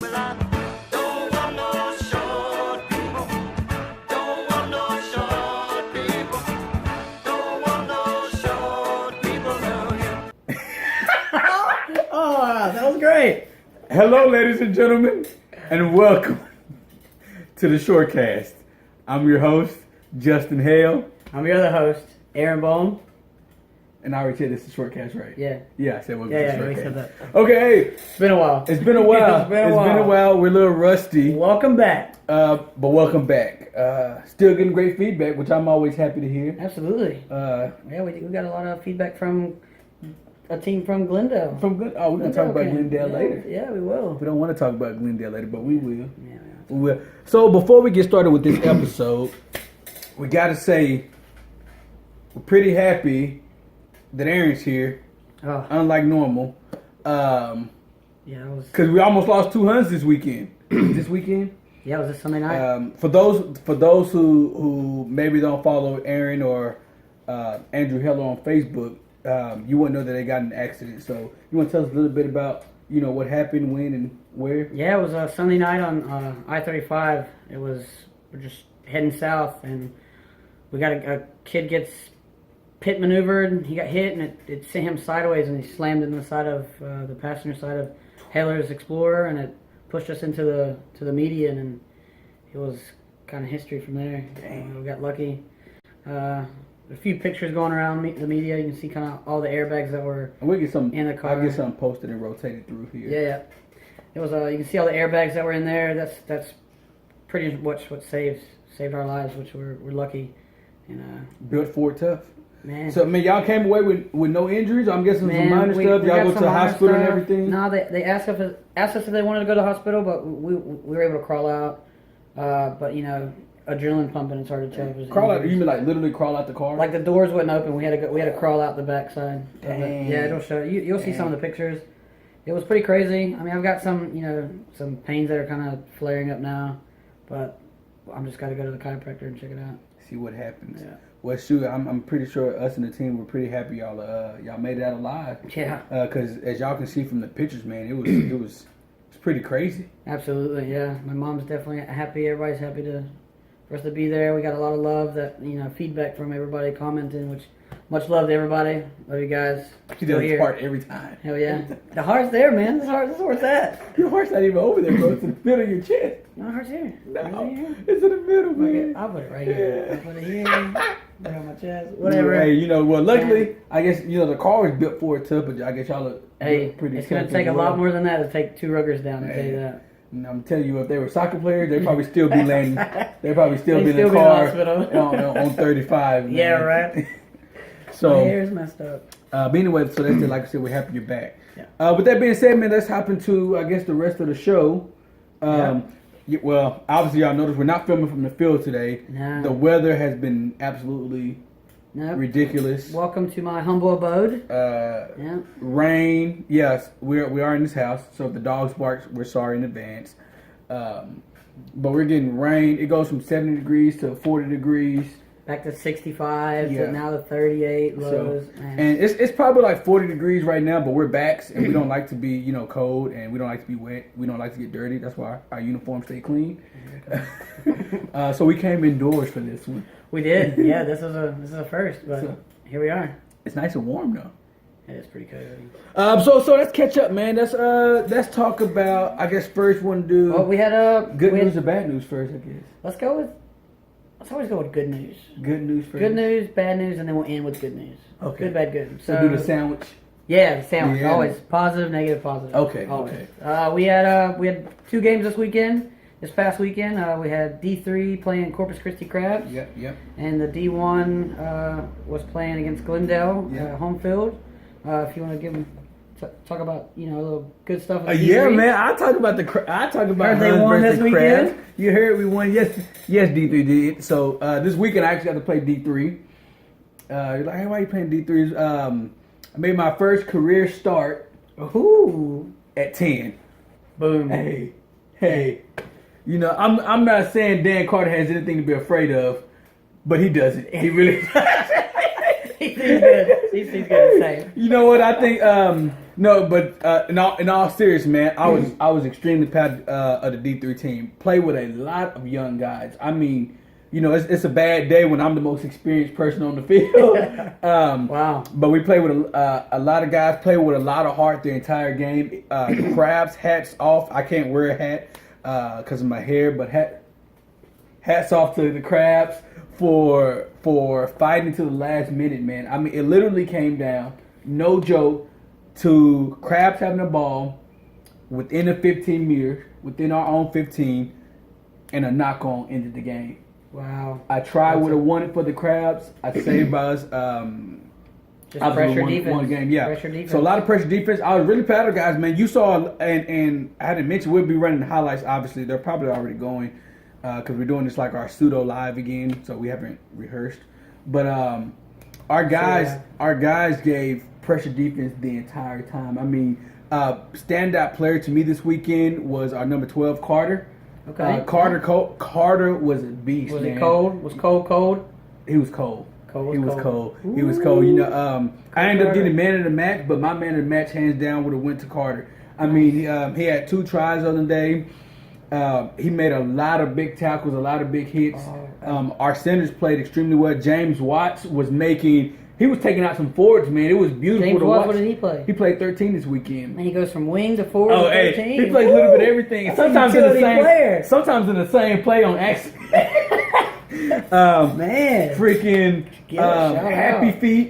Well, I don't want no short people. Don't want no short people. Don't want no short people around here. Oh, that was great. Hello, ladies and gentlemen, and welcome to the Shortcast. I'm your host, Justin Hale. I'm your other host, Aaron Boan. And I already said this is the Shortcast, right? Yeah. Yeah, I said welcome Yeah, to the we Shortcast. said that. Okay, hey, It's been a while. it's been a while. It's been a while. We're a little rusty, Welcome back. but welcome back. Still getting great feedback, which I'm always happy to hear. Absolutely. Yeah, we got a lot of feedback from a team from Glendale. We're going to talk about Glendale later. Yeah, we will. We don't want to talk about Glendale later, but we will. Yeah. We will. So before we get started with this episode, we got to say we're pretty happy that Aaron's here, Oh, unlike normal. yeah, it was. Because we almost lost two Huns this weekend. This weekend. Yeah, was this Sunday night? For those who maybe don't follow Aaron or Andrew Heller on Facebook, you wouldn't know that they got in an accident. So you want to tell us a little bit about what happened, when, and where? Yeah, it was a Sunday night on I-35. We're just heading south, and we got a kid gets pit maneuvered, and he got hit, and it sent him sideways, and he slammed in the side of the passenger side of Haler's Explorer, and it pushed us into the median, and it was kind of history from there. We got lucky. A few pictures going around the media. You can see kind of all the airbags that were We'll get some in the car. I'll get something posted and rotated through here. Yeah. It was. You can see all the airbags that were in there. That's pretty much what saved our lives, which we're lucky. And Built Ford tough. man, So, y'all came away with no injuries? I'm guessing some minor stuff. Y'all got go to some the minor hospital and stuff. everything? No, they asked us if they wanted to go to the hospital, but we were able to crawl out. But adrenaline pumping, it's hard to tell. If it was Crawl out? injuries. You mean like literally crawl out the car? Like the doors wouldn't open. We had to crawl out the backside. Dang. Yeah, it'll show you. You'll see some of the pictures. It was pretty crazy. I mean, I've got some some pains that are kind of flaring up now, but I'm just got to go to the chiropractor and check it out. See what happens. Yeah. Well, shoot, I'm pretty sure us and the team were pretty happy y'all made it out alive. Yeah. Because as y'all can see from the pictures, man, it was pretty crazy. Absolutely, yeah. My mom's definitely happy. Everybody's happy for us to be there. We got a lot of love, feedback from everybody commenting, which much love to everybody. Love you guys. She Still does here. part every time. Hell yeah. The heart's there, man. This is where it's at. Your heart's not even over there, bro. It's in the middle of your chest. No, heart's here. No, Heart's here. it's in the middle, man. I'll put it right here. I'll put it here. Put it on my chest. Whatever. Hey, well, luckily, I guess, the car was built for it tough, but I guess y'all look pretty it's going tough to take as a well. lot more than that to take two ruggers down, I'll tell you that. And I'm telling you, if they were soccer players, they'd probably still be landing. They'd probably still be in still the be in the car hospital. on 35. Man. Yeah, right. So, My hair's messed up. but anyway, so that's it. Like I said, we're happy you're back. Yeah. With that being said, man, let's hop into, I guess, the rest of the show. Well, obviously, y'all noticed we're not filming from the field today. No. The weather has been absolutely ridiculous. Welcome to my humble abode. Rain. Yes, we are in this house. So if the dogs bark, we're sorry in advance. But we're getting rain. It goes from 70 degrees to 40 degrees. Back to 65 Yeah. to now the 38 lows. Man. And it's probably like 40 degrees right now, but we're backs and we don't like to be, cold, and we don't like to be wet. We don't like to get dirty. That's why our uniforms stay clean. So we came indoors for this one. We did. Yeah, this is a first, but here we are. It's nice and warm though. It is pretty cozy. So let's catch up, man. Let's talk about. I guess first one do. Well, we had good news or bad news first. I guess. Let's always go with good news. Good news first. Good news, bad news, and then we'll end with good news. Okay. Good, bad, good. So do the sandwich. Yeah, the sandwich. Yeah. Always positive, negative, positive. Okay. Always. Okay. We had 2 games this weekend. This past weekend, we had D3 playing Corpus Christi Crabs. Yep. And the D1 was playing against Glendale, home field. If you want to give them talk about a little good stuff. With Yeah, D3. man. I talk about Heard they Huns won versus this Crabs. weekend? You heard we won. Yes, D3 did. So this weekend I actually got to play D3. You're like, hey, why are you playing D3s? I made my first career start. Ooh. At 10. Boom. Hey. I'm not saying Dan Carter has anything to be afraid of, but he doesn't. He really does. He did. He's going to say. You know what I think? No, but in all seriousness, man, I was extremely proud of the D3 team. Play with a lot of young guys. I mean, you know, it's a bad day when I'm the most experienced person on the field. Wow. But we play with a lot of guys. Play with a lot of heart the entire game. The Crabs, hats off. I can't wear a hat because of my hair, but hats off to the Crabs for fighting to the last minute, man. I mean, it literally came down, no joke, to Crabs having the ball within the 15 meter, within our own 15, and a knock-on ended the game. Wow. I would have won it for the Crabs. I saved us. Just pressure defense. One game, yeah. Pressure defense. So a lot of pressure defense. I was really proud of the guys, man. You saw, and I hadn't mentioned, we'll be running the highlights, obviously. They're probably already going because we're doing this like our pseudo live again, so we haven't rehearsed. But our guys gave pressure defense the entire time. I mean, standout player to me this weekend was our number 12, Carter. Okay. Carter was a beast. Was man. it cold? Was cold? He was cold. Cold. He was cold. You know, I ended up getting man of the match, but my man of the match, hands down, would have went to Carter. I mean, he had 2 tries the other day. He made a lot of big tackles, a lot of big hits. Our centers played extremely well. James Watts was taking out some forwards, man. It was beautiful James to Watts, watch. what did he play? He played 13 this weekend. And he goes from wing to forward to 13. He plays a little bit of everything. That's a Sometimes utility sometimes in the same play on accident. Man, freaking Happy out. Feet.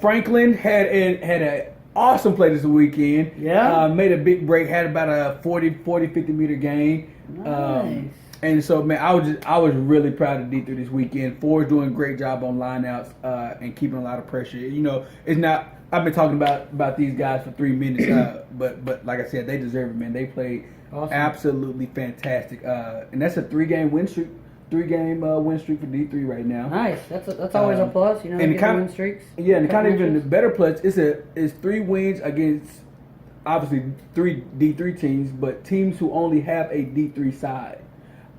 Franklin had an awesome play this weekend. Yeah. Made a big break. Had about a 50 meter gain. Nice. And so, man, I was really proud of D3 this weekend. Ford's doing a great job on lineouts and keeping a lot of pressure. You know, it's not. I've been talking about these guys for 3 minutes, but like I said, they deserve it, man. They played absolutely fantastic, and that's a 3-game win streak. 3-game win streak for D3 right now. Nice. That's always a plus, you know. And getting win streaks. Yeah, and kind of even the better plus is 3 wins against obviously 3 D3 teams, but teams who only have a D3 side.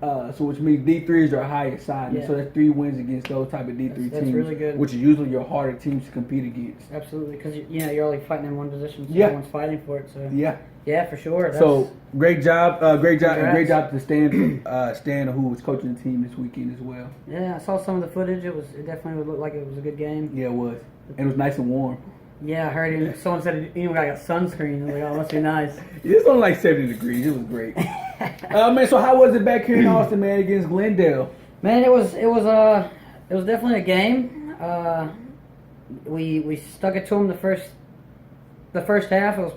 So which means D3 is their highest side. Yeah. And so that's 3 wins against those type of D3 that's teams, really good. which is usually your harder teams to compete against. Absolutely, because you're only fighting in one position, so Yeah. everyone's fighting for it. So Yeah. for sure. So great job Congrats. to Stan, who was coaching the team this weekend as well. Yeah, I saw some of the footage. It definitely would look like it was a good game. Yeah, it was. And it was nice and warm. Yeah, I heard someone said it even got sunscreen. I was like, oh, must be nice. It's only like 70 degrees. It was great. Man, so how was it back here in Austin, man, against Glendale? Man, it was definitely a game. We stuck it to them the first half. It was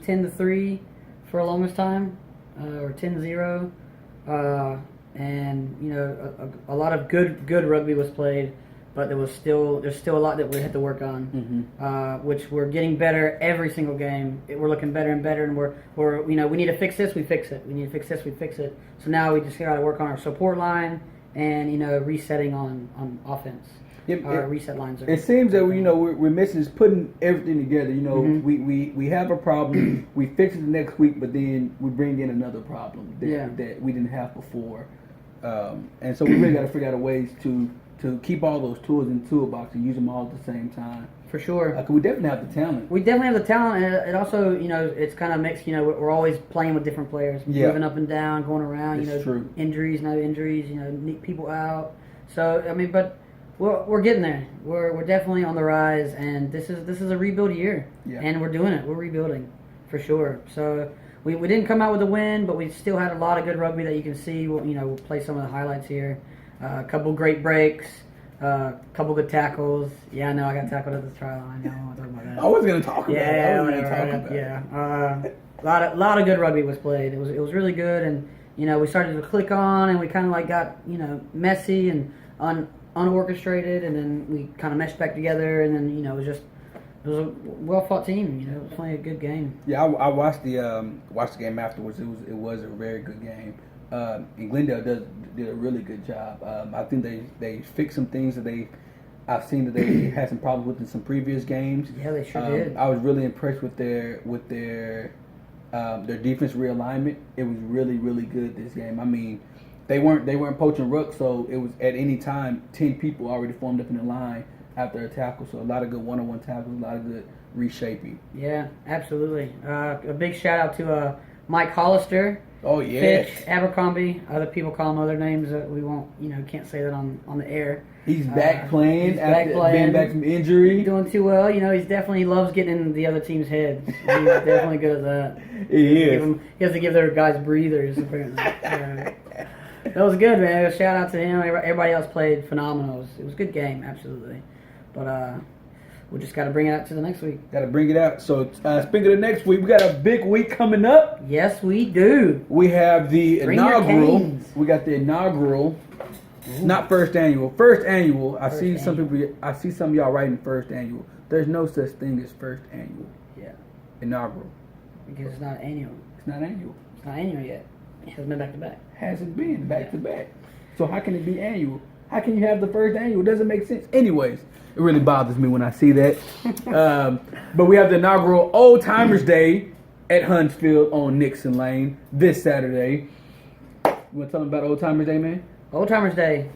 10-3 for the longest time, or 10-0, and you know a lot of good rugby was played. But there's still a lot that we had to work on, which we're getting better every single game. We're looking better and better, and we're we need to fix this, we fix it. We need to fix this, we fix it. So now we just got to work on our support line and resetting on offense. Our reset lines. It seems that we're missing is putting everything together. We have a problem, we fix it the next week, but then we bring in another problem that we didn't have before, and so we really got to figure out ways to keep all those tools in the toolbox and use them all at the same time. For sure. 'Cause we definitely have the talent. We definitely have the talent, and it also, it's kind of mixed. We're always playing with different players, moving up and down, going around. It's true. Injuries, no injuries. People out. So but we're getting there. We're definitely on the rise, and this is a rebuild year, and we're doing it. We're rebuilding, for sure. So we didn't come out with a win, but we still had a lot of good rugby that you can see. We'll play some of the highlights here. A couple great breaks, couple good tackles. Yeah, I know I got tackled at the try line. I don't want to talk about that. I was going to talk about it. Yeah, a lot of good rugby was played. It was really good, and we started to click on, and we kind of got messy and unorchestrated, and then we kind of meshed back together, and then it was a well fought team. It was playing a good game. Yeah, I watched the game afterwards. It was a very good game. And Glendale did a really good job. I think they fixed some things that I've seen that they had some problems with in some previous games. Yeah, they sure did. I was really impressed with their defense realignment. It was really, really good this game. I mean, they weren't poaching rooks, so it was at any time 10 people already formed up in the line after a tackle. So a lot of good one-on-one tackles, a lot of good reshaping. Yeah, absolutely. A big shout out to Mike Hollister. Oh yeah, Fitch, Abercrombie. Other people call him other names that we won't, can't say that on the air. he's back playing he's back after playing. being back from injury. He's doing too well. He loves getting in the other team's heads. He's definitely good at that. He is. He has to give their guys breathers, apparently. That was good, man. Shout out to him. Everybody else played phenomenal. It was a good game, absolutely. But we just got to bring it out to the next week. Got to bring it out. So speaking of the next week, we got a big week coming up. Yes, we do. We have the Bring your inaugural. canes. We got the inaugural. Not first annual. First annual. I see some of y'all writing first annual. There's no such thing as first annual. Yeah, Inaugural. because it's not annual. It's not annual. It's not annual yet. It hasn't been back to back. Hasn't been back to back. So how can it be annual? How can you have the first annual? It doesn't make sense. Anyways, it really bothers me when I see that. But we have the inaugural Old Timers Day at Huntsfield on Nixon Lane this Saturday. You want to tell them about Old Timers Day, man? Old Timers Day.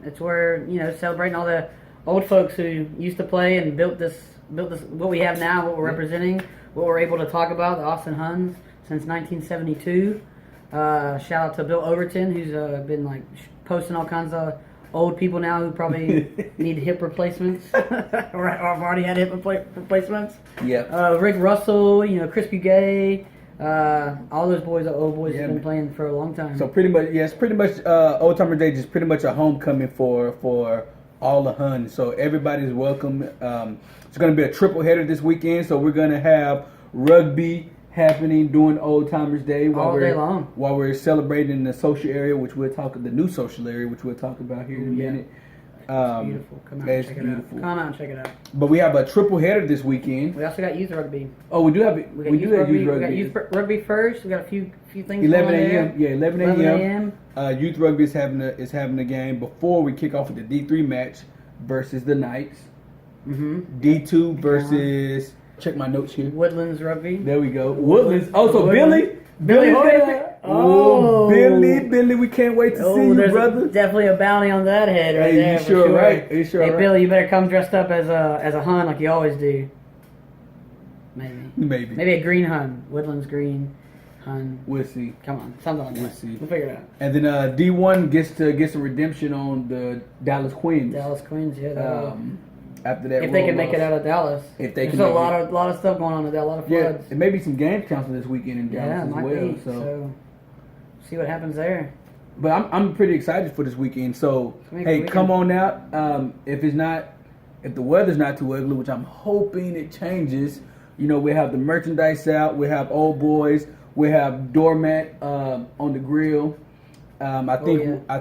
It's where celebrating all the old folks who used to play and built this what we have now, what we're representing, what we're able to talk about, the Austin Huns since 1972. Shout out to Bill Overton, who's been posting all kinds of old people now who probably need hip replacements or have already had hip replacements. Yeah. Rick Russell, Christi Gay. All those boys are old boys Yeah, have been man. playing for a long time. So pretty much Old Timers Day is pretty much a homecoming for all the Huns. So everybody's welcome. It's going to be a triple header this weekend. So we're going to have rugby happening during Old Timers Day All day long. while we're celebrating the social area, the new social area, which we'll talk about here in a minute. It's beautiful. Come out and It's check it beautiful. out. Come out and check it out. But we have a triple header this weekend. We also got youth rugby. Oh, we do have We youth got rugby. youth rugby first. We got a few things. 11 going on a.m. there. Yeah, 11 11 a.m. Youth rugby is having a game before we kick off with the D3 match versus the Knights. Mm-hmm. D2 versus. Check my notes here. Woodlands Rugby. There we go. Woodlands. Oh, so Woodlands. Billy Hoyer. Oh, Oh. Billy, we can't wait to see you, there's brother. definitely a bounty on that head right Hey, there. you for sure right. You sure hey, right. Billy, you better come dressed up as a Hun like you always do. Maybe. Maybe a green Hun. Woodlands green Hun. We'll see. Come on, something like We'll that. see. We'll figure it out. And then D1 gets a redemption on the Dallas Quins. Dallas Quins, yeah. After that, if they road can make loss. it out of Dallas, If they there's can a make lot of stuff going on in there, a lot of Yeah, floods. it may be some games canceled this weekend in Dallas Yeah, it as might well. be. So, See what happens there. but I'm pretty excited for this weekend. So It's gonna be a hey, good come weekend. on out. If the weather's not too ugly, which I'm hoping it changes, we have the merchandise out. We have old boys. We have doormat on the grill. I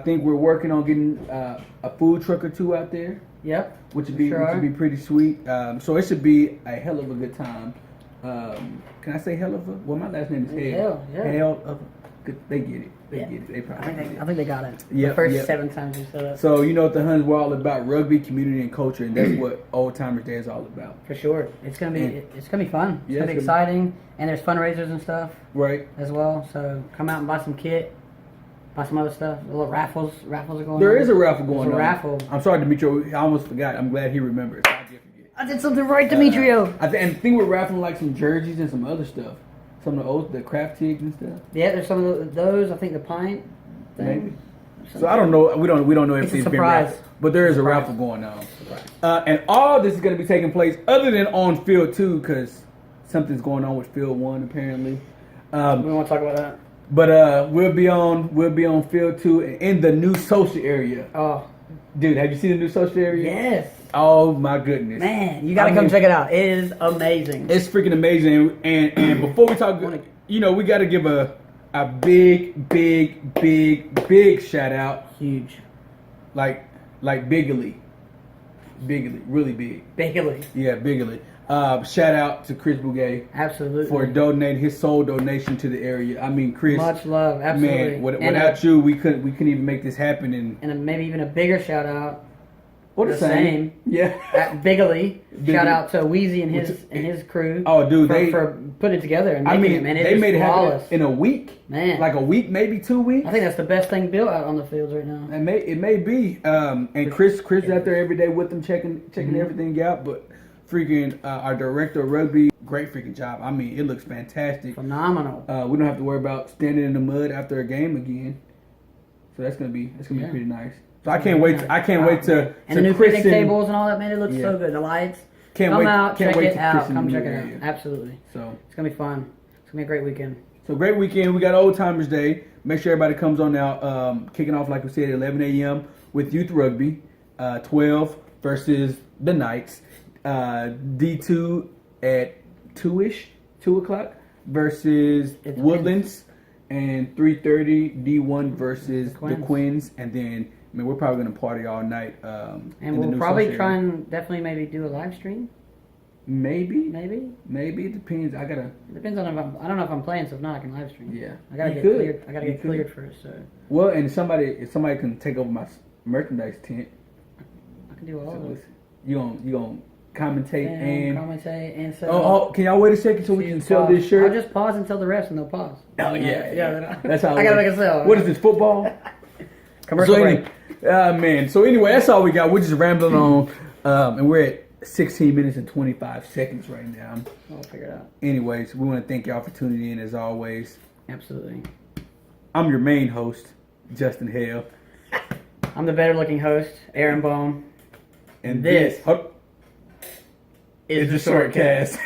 think we're working on getting a food truck or two out there, Yep. which would Sure. be pretty sweet. So it should be a hell of a good time. Can I say hell of a? Well, my last name is Hale. Hale, yeah. Hell of a. They get it. They Yeah. get it. They I probably think get it. I think they got it. Yep, the first yep. 7 times you said it. So what the Huns were all about: rugby, community, and culture, and that's what Old Timers Day is all about. For sure, it's gonna be And- it's gonna be fun. It's Yeah, gonna be it's gonna exciting, and there's fundraisers and stuff Right? as well. So come out and buy some kit, buy some other stuff. The little raffles are going on. There is a raffle going There's on. a raffle. I'm sorry, Demetrio. I almost forgot. I'm glad he remembered. I did forget. I did something right, Demetrio. I think we're raffling like some jerseys and some other stuff. Some of the craft tigs and stuff. Yeah, there's some of those. I think the pint thing. Maybe. So I don't know. We don't know if It's a these been surprise. raffled, but there is a Surprise. raffle going on. And all this is going to be taking place other than on field 2 because something's going on with field 1 apparently. We want to talk about that. But we'll be on field 2 in the new social area. Oh, Dude, have you seen the new social area? yes, Oh my goodness, man, you gotta I come mean, check it out. It is amazing. It's freaking amazing. And before we talk, we got to give a big shout out, Huge, like bigly, really big. bigly, Yeah, bigly. Shout out to Chris Bouguet absolutely. for donating his sole donation to the area. I mean, Chris, Much love, absolutely. man, And without you, we couldn't even make this happen. And maybe even a bigger shout out Or the same. Yeah. At Bigley. Bigley. Shout out to Wheezy and his crew. Oh, dude, for putting it together and making it, man. They made it happen flawless. in a week. Man. Like a week, maybe 2 weeks. I think that's the best thing built out on the fields right now. It may be. And Chris is out there every day with them checking everything out. But freaking our director of rugby, great freaking job. I mean, it looks fantastic. Phenomenal. We don't have to worry about standing in the mud after a game again. So that's gonna be pretty nice. So I can't wait. I can't wait to and the new picnic christen. tables and all that, man. It looks so good. The lights. Come out, check it out. christen Come the check new it out. area. Absolutely. So It's gonna be fun. It's gonna be a great weekend. So great weekend. We got Old Timers Day. Make sure everybody comes on out. Kicking off, like we said, at 11 a.m. with youth rugby. 12 versus the Knights. D2 at 2 o'clock versus Woodlands. And 3:30 D1 versus the Quins. And then, I mean, we're probably going to party all night. And we'll probably try and definitely maybe do a live stream. Maybe. It depends. It depends on I don't know if I'm playing, so if not, I can live stream. Yeah. I gotta get cleared. I gotta get cleared first. So. Well, and if somebody can take over my merchandise tent, I can do all of it. You gonna commentate and so. Oh, can y'all wait a second so we can sell this shirt? I'll just pause and tell the refs, and they'll pause. Oh yeah. That's how I gotta make a sell. What is this, football? Commercial break. Man. So anyway, that's all we got. We're just rambling on, and we're at 16 minutes and 25 seconds right now. I'll figure it out. Anyways, we want to thank y'all for tuning in as always. Absolutely. I'm your main host, Justin Hale. I'm the better looking host, Aaron Boan. And this is the Shortcast.